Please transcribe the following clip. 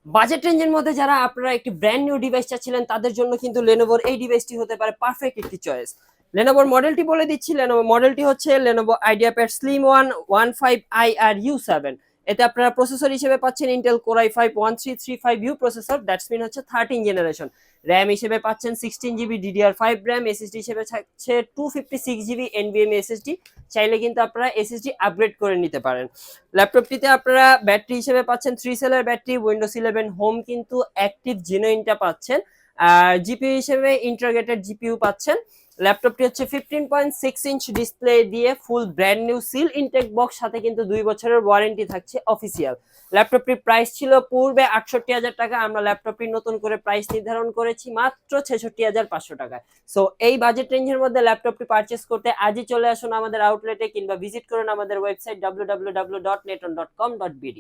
Budget রেঞ্জের মধ্যে যারা আপনারা একটি ব্র্যান্ড নিউ ডিভাইস চাচ্ছিলেন তাদের জন্য কিন্তু লেনোভোর এই ডিভাইসটি হতে পারে পারফেক্ট একটি চয়েস। লেনোভোর মডেলটি বলে দিচ্ছি, লেনোভো মডেলটি হচ্ছে Lenovo IdeaPad slim one 15i আর U7। এতে আপনারা প্রসেসর হিসেবে পাচ্ছেন Intel core i5 1335U processor, that's mean হচ্ছে 13 জেনারেশন। র্যাম হিসেবে পাচ্ছেন 16 GB DDR5 র্যাম, এসএসডি হিসেবে থাকছে 256 GB NVMe এসএসডি। চাইলে কিন্তু আপনারা এসএসডি আপগ্রেড করে নিতে পারেন। ল্যাপটপটিতে আপনারা ব্যাটারি হিসেবে পাচ্ছেন 3 সেলের ব্যাটারি, উইন্ডোজ 11 হোম কিন্তু অ্যাক্টিভ জেনুইনটা পাচ্ছেন। আর জিপিইউ হিসেবে ইন্টিগ্রেটেড জিপিইউ পাচ্ছেন। ল্যাপটপটি হচ্ছে 15.6 ইঞ্চ ডিসপ্লে দিয়ে full brand new seal intact box, সাথে কিন্তু 2 বছরের ওয়ারেন্টি থাকছে অফিসিয়াল। ল্যাপটপটির প্রাইস ছিল পূর্বে 68,000 টাকা, আমরা ল্যাপটপটি নতুন করে প্রাইস নির্ধারণ করেছি মাত্র 66,500 টাকায়। সো এই বাজেট রেঞ্জের মধ্যে ল্যাপটপটি পারচেস করতে আজই চলে আসুন আমাদের আউটলেটে, কিংবা ভিজিট করুন আমাদের ওয়েবসাইট www.neton.com.bd।